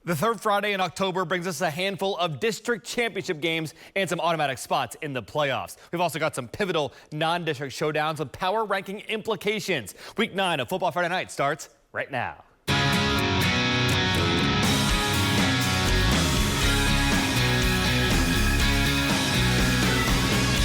The third Friday in October brings us a handful of district championship games and some automatic spots in the playoffs. We've also got some pivotal non-district showdowns with power ranking implications. Week 9 of Football Friday Night starts right now.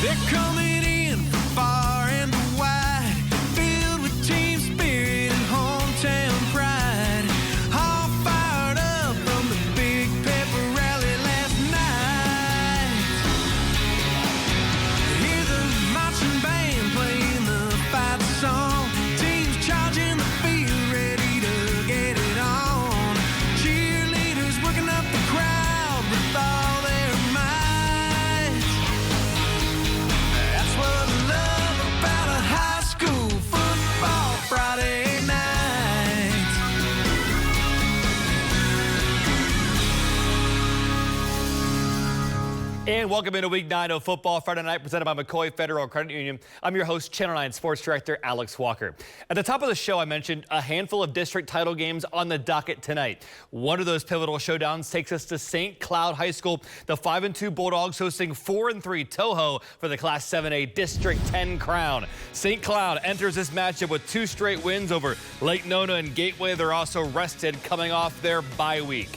They're coming in from far and wide, filled with team spirit and hometown pride. All fired up from the big pepper rally last night. Hear the marching band playing the fight song. Teams charging the field, ready to get it on. Cheerleaders working up the crowd with all their might. That's what I love about a high school football Friday night. And welcome into Week 9 of Football Friday Night, presented by McCoy Federal Credit Union. I'm your host, Channel 9 Sports Director Alex Walker. At the top of the show, I mentioned a handful of district title games on the docket tonight. One of those pivotal showdowns takes us to St. Cloud High School. The 5-2 Bulldogs hosting 4-3 Toho for the Class 7A District 10 crown. St. Cloud enters this matchup with 2 straight wins over Lake Nona and Gateway. They're also rested coming off their bye week.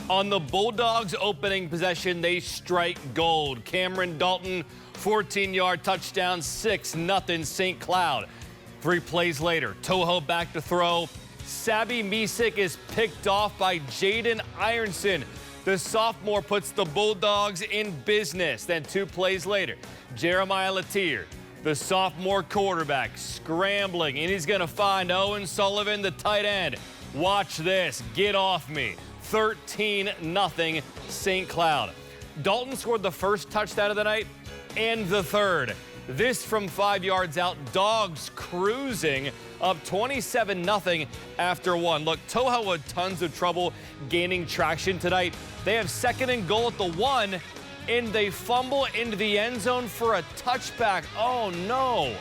On the Bulldogs' opening possession, they strike gold. Cameron Dalton, 14-yard touchdown, 6-0 St. Cloud. 3 plays later, Toho back to throw. Sabby Misik is picked off by Jaden Ironson. The sophomore puts the Bulldogs in business. Then 2 plays later, Jeremiah Latier, the sophomore quarterback, scrambling, and he's going to find Owen Sullivan, the tight end. Watch this. Get off me. 13-0 St. Cloud. Dalton scored the first touchdown of the night and the third. This from 5 yards out. Dogs cruising up 27-0 after 1. Look, Toho had tons of trouble gaining traction tonight. They have 2nd and goal at the 1, and they fumble into the end zone for a touchback. Oh, no.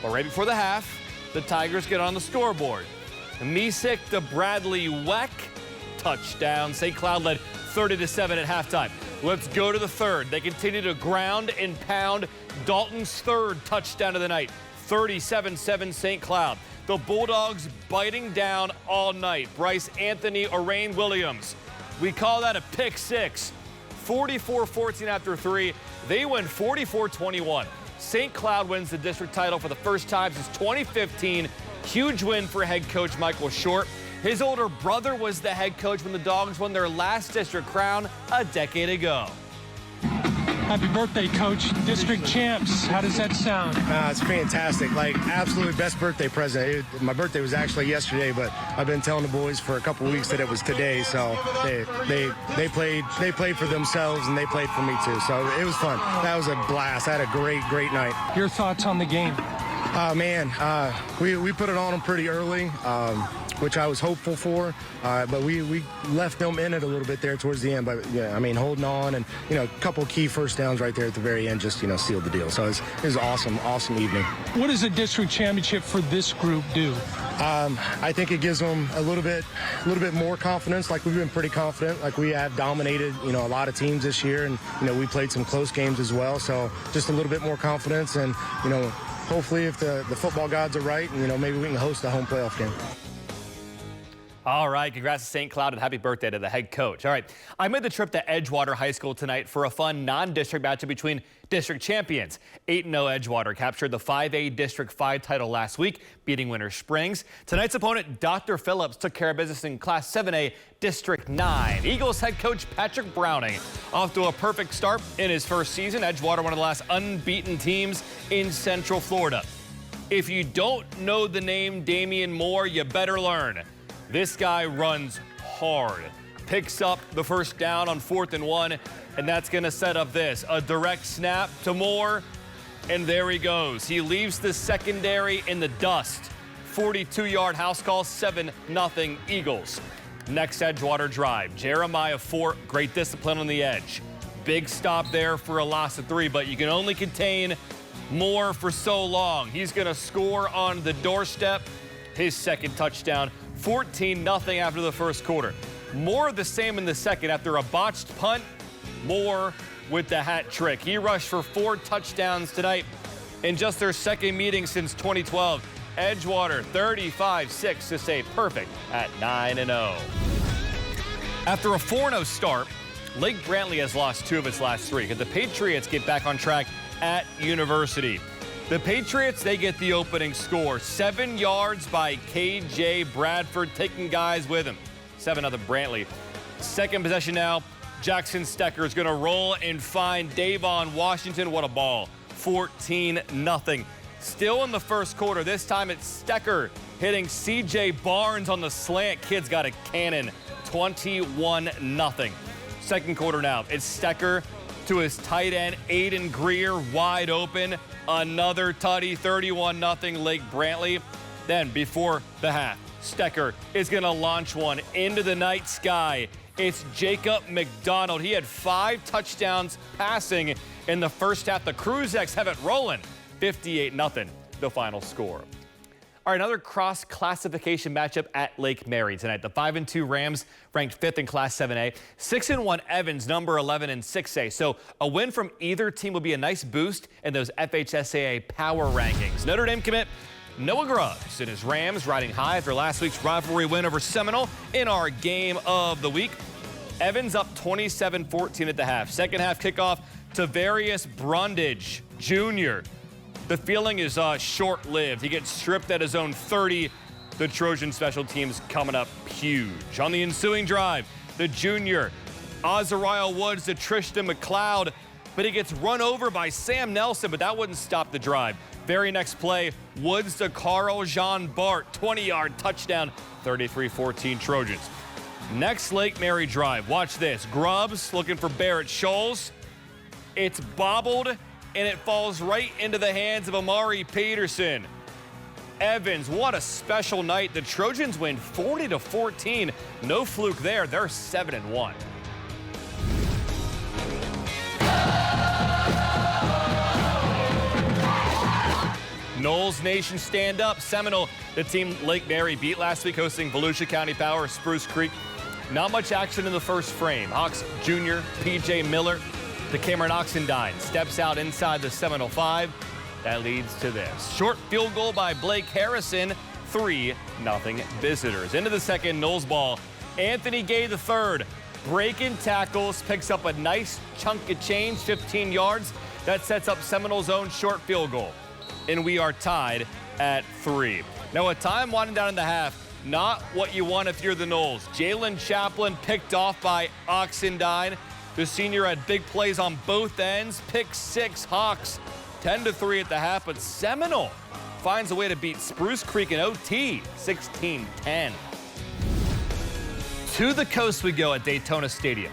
But right before the half, the Tigers get on the scoreboard. Misik to Bradley Weck. Touchdown. St. Cloud led 30-7 at halftime. Let's go to the third. They continue to ground and pound. Dalton's 3rd touchdown of the night. 37-7 St. Cloud. The Bulldogs biting down all night. Bryce Anthony, Orain Williams. We call that a pick 6. 44-14 after 3. They win 44-21. St. Cloud wins the district title for the first time since 2015. Huge win for head coach Michael Short. His older brother was the head coach when the Dogs won their last district crown a decade ago. Happy birthday, Coach. District champs. How does that sound? It's fantastic. Like, absolutely best birthday present. My birthday was actually yesterday, but I've been telling the boys for a couple weeks that it was today. So they played for themselves and they played for me too. So it was fun. That was a blast. I had a great night. Your thoughts on the game? We put it on them pretty early, which I was hopeful for, but we left them in it a little bit there towards the end. But yeah, I mean, holding on and a couple key first downs right there at the very end just sealed the deal. So it was awesome evening. What does a district championship for this group do? I think it gives them a little bit more confidence. Like, we've been pretty confident. Like, we have dominated a lot of teams this year, and we played some close games as well. So just a little bit more confidence, and hopefully if the football gods are right, and maybe we can host a home playoff game. All right, congrats to St. Cloud and happy birthday to the head coach. All right, I made the trip to Edgewater High School tonight for a fun non-district matchup between district champions. 8-0 Edgewater captured the 5A District 5 title last week, beating Winter Springs. Tonight's opponent, Dr. Phillips, took care of business in Class 7A District 9. Eagles head coach Patrick Browning off to a perfect start in his first season. Edgewater, one of the last unbeaten teams in Central Florida. If you don't know the name Damian Moore, you better learn. This guy runs hard, picks up the first down on 4th and 1, and that's going to set up this. A direct snap to Moore, and there he goes. He leaves the secondary in the dust. 42-yard house call, 7-0 Eagles. Next Edgewater drive, Jeremiah Fort, great discipline on the edge. Big stop there for a loss of 3, but you can only contain Moore for so long. He's going to score on the doorstep. His second touchdown, 14-0 after the first quarter. More of the same in the second. After a botched punt, Moore with the hat trick. He rushed for 4 touchdowns tonight in just their second meeting since 2012. Edgewater 35-6 to stay perfect at 9-0. After a 4-0 start, Lake Brantley has lost 2 of its last 3. Could the Patriots get back on track at University? The Patriots, they get the opening score. 7 yards by K.J. Bradford, taking guys with him. 7-0 Brantley. Second possession now. Jackson Stecker is going to roll and find Davon Washington. What a ball. 14-0. Still in the first quarter. This time it's Stecker hitting C.J. Barnes on the slant. Kid's got a cannon. 21-0. Second quarter now. It's Stecker to his tight end, Aiden Greer, wide open. Another tutty, 31-0 Lake Brantley. Then before the half, Stecker is going to launch one into the night sky. It's Jacob McDonald. He had 5 touchdowns passing in the first half. The Cruzex have it rolling. 58-0, the final score. All right, another cross-classification matchup at Lake Mary tonight. The 5-2 Rams ranked 5th in Class 7A. 6-1 Evans, number 11 in 6A. So a win from either team will be a nice boost in those FHSAA power rankings. Notre Dame commit Noah Grubbs and his Rams riding high after last week's rivalry win over Seminole in our game of the week. Evans up 27-14 at the half. Second half kickoff to Various Brundage Jr. The feeling is short-lived. He gets stripped at his own 30. The Trojan special teams coming up huge. On the ensuing drive, the junior, Azariah Woods to Tristan McLeod, but he gets run over by Sam Nelson, but that wouldn't stop the drive. Very next play, Woods to Carl Jean Bart, 20-yard touchdown, 33-14 Trojans. Next Lake Mary drive, watch this. Grubbs looking for Barrett Scholes. It's bobbled, and it falls right into the hands of Amari Peterson. Evans, what a special night. The Trojans win 40-14. No fluke there. They're 7-1. Knowles Nation stand up. Seminole, the team Lake Mary beat last week, hosting Volusia County Power, Spruce Creek. Not much action in the first frame. Hawks Jr., P.J. Miller, to Cameron Oxendine, steps out inside the Seminole 5. That leads to this. Short field goal by Blake Harrison, 3-0 visitors. Into the second, Knowles ball. Anthony Gay III, breaking tackles, picks up a nice chunk of change, 15 yards. That sets up Seminole's own short field goal. And we are tied at 3. Now, with time winding down in the half, not what you want if you're the Knowles. Jalen Chaplin picked off by Oxendine. The senior had big plays on both ends. Pick 6 Hawks, 10-3 at the half, but Seminole finds a way to beat Spruce Creek in OT, 16-10. To the coast we go at Daytona Stadium.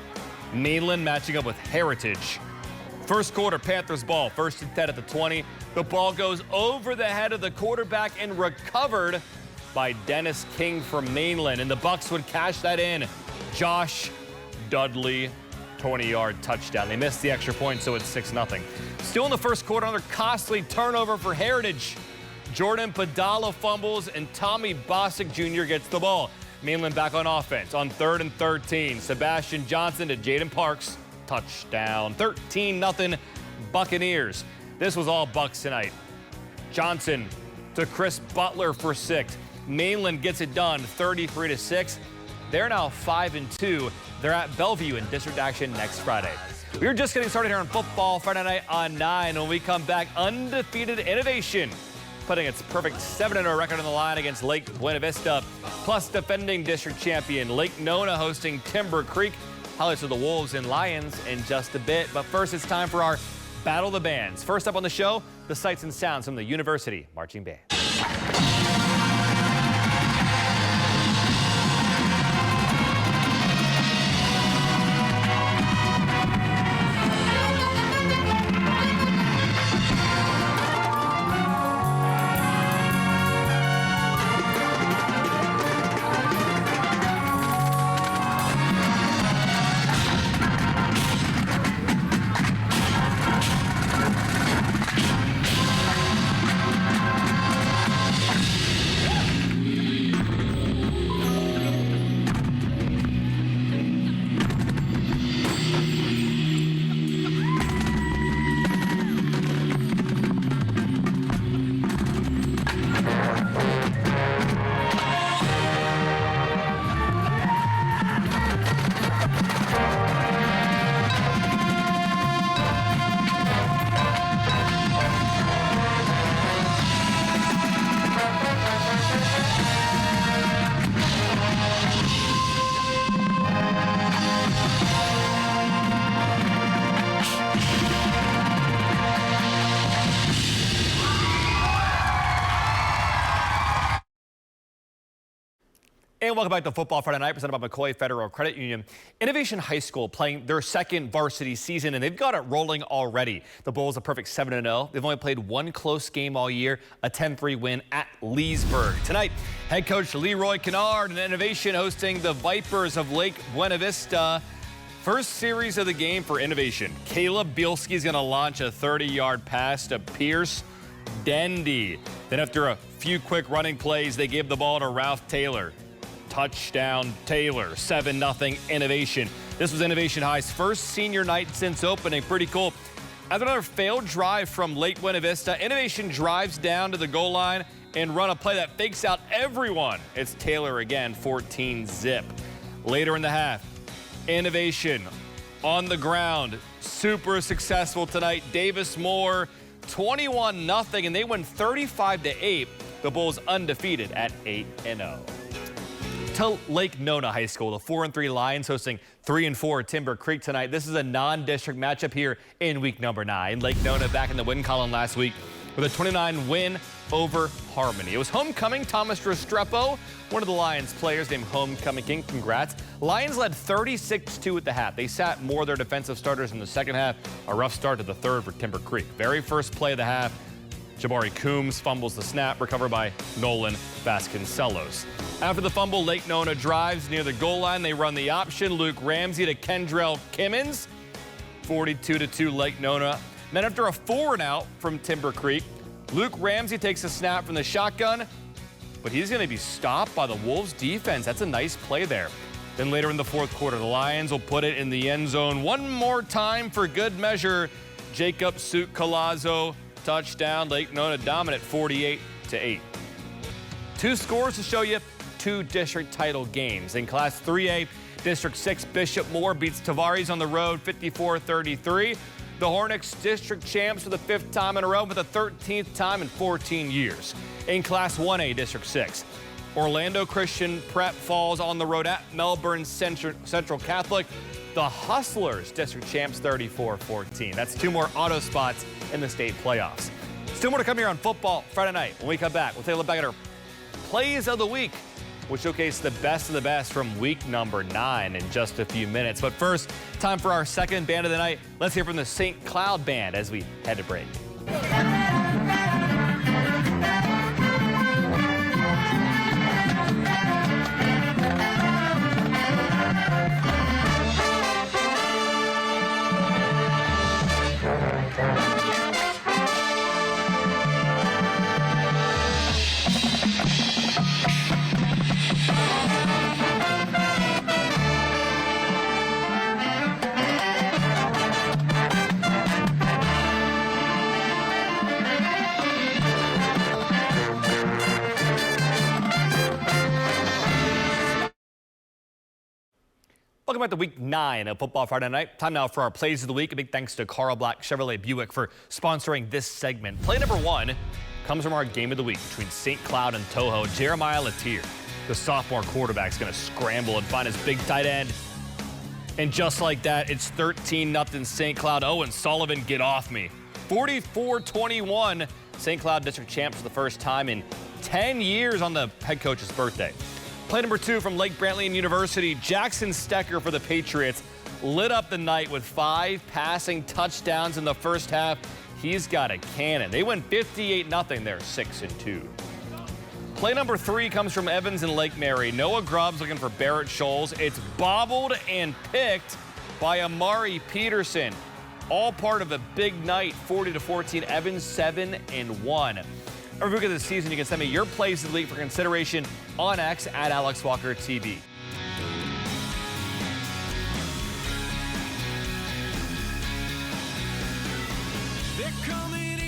Mainland matching up with Heritage. First quarter, Panthers ball, 1st and 10 at the 20. The ball goes over the head of the quarterback and recovered by Dennis King from Mainland. And the Bucks would cash that in. Josh Dudley, 20-yard touchdown. They missed the extra point, so it's 6-0. Still in the first quarter, another costly turnover for Heritage. Jordan Padala fumbles, and Tommy Bosick Jr. gets the ball. Mainland back on offense on 3rd and 13. Sebastian Johnson to Jaden Parks. Touchdown. 13-0 Buccaneers. This was all Bucks tonight. Johnson to Chris Butler for 6. Mainland gets it done, 33-6. They're now 5-2. They're at Bellevue in district action next Friday. We're just getting started here on Football Friday Night on 9. When we come back, undefeated Innovation, putting its perfect 7-0 record on the line against Lake Buena Vista, plus defending district champion Lake Nona hosting Timber Creek. Highlights of the Wolves and Lions in just a bit. But first, it's time for our Battle of the Bands. First up on the show, the sights and sounds from the University Marching Band. And welcome back to Football Friday Night, presented by McCoy Federal Credit Union. Innovation High School playing their second varsity season, and they've got it rolling already. The Bulls a perfect 7-0. They've only played one close game all year, a 10-3 win at Leesburg. Tonight, head coach Leroy Kennard and Innovation hosting the Vipers of Lake Buena Vista. First series of the game for Innovation. Caleb Bielski is going to launch a 30-yard pass to Pierce Dendy. Then after a few quick running plays, they gave the ball to Ralph Taylor. Touchdown Taylor, 7-0 Innovation. This was Innovation High's first senior night since opening. Pretty cool. After another failed drive from Lake Buena Vista, Innovation drives down to the goal line and run a play that fakes out everyone. It's Taylor again, 14-zip. Later in the half, Innovation on the ground, super successful tonight. Davis Moore, 21-0, and they win 35-8. The Bulls undefeated at 8-0. To Lake Nona High School, the 4-3 Lions hosting 3-4 Timber Creek tonight. This is a non-district matchup here in week number 9. Lake Nona back in the win column last week with a 29 win over Harmony. It was homecoming. Thomas Restrepo, one of the Lions players, named Homecoming King. Congrats. Lions led 36-2 at the half. They sat more of their defensive starters in the second half. A rough start to the third for Timber Creek. Very first play of the half, Jabari Coombs fumbles the snap, recovered by Nolan Vasconcelos. After the fumble, Lake Nona drives near the goal line. They run the option. Luke Ramsey to Kendrell Kimmons. 42-2 Lake Nona. Then after a 4-and-out from Timber Creek, Luke Ramsey takes a snap from the shotgun, but he's going to be stopped by the Wolves defense. That's a nice play there. Then later in the fourth quarter, the Lions will put it in the end zone one more time for good measure. Jacob Suit-Colazo, touchdown. Lake Nona dominant, 48-8. Two scores to show you two district title games. In Class 3A, District 6 Bishop Moore beats Tavares on the road 54-33. The Hornets district champs for the 5th time in a row, for the 13th time in 14 years. In Class 1A, District 6, Orlando Christian Prep falls on the road at Melbourne Central Catholic. The Hustlers district champs 34-14. That's two more auto spots in the state playoffs. Still more to come here on Football Friday Night. When we come back, we'll take a look back at our plays of the week. We'll showcase the best of the best from week number 9 in just a few minutes. But first, time for our second band of the night. Let's hear from the St. Cloud Band as we head to break. Welcome back to week 9 of Football Friday Night. Time now for our plays of the week. A big thanks to Carl Black Chevrolet Buick for sponsoring this segment. Play number 1 comes from our game of the week between St. Cloud and Toho. Jeremiah Latier, the sophomore quarterback, is going to scramble and find his big tight end. And just like that, it's 13-0 St. Cloud. Owen Sullivan, get off me. 44-21. St. Cloud district champs for the first time in 10 years on the head coach's birthday. Play number 2 from Lake Brantley University. Jackson Stecker for the Patriots lit up the night with 5 passing touchdowns in the first half. He's got a cannon. They win 58-0. They're 6-2. Play number 3 comes from Evans and Lake Mary. Noah Grubbs looking for Barrett Scholes. It's bobbled and picked by Amari Peterson. All part of a big night, 40-14. Evans 7-1. Every week of the season, you can send me your plays of the week for consideration on X at Alex Walker TV. They're coming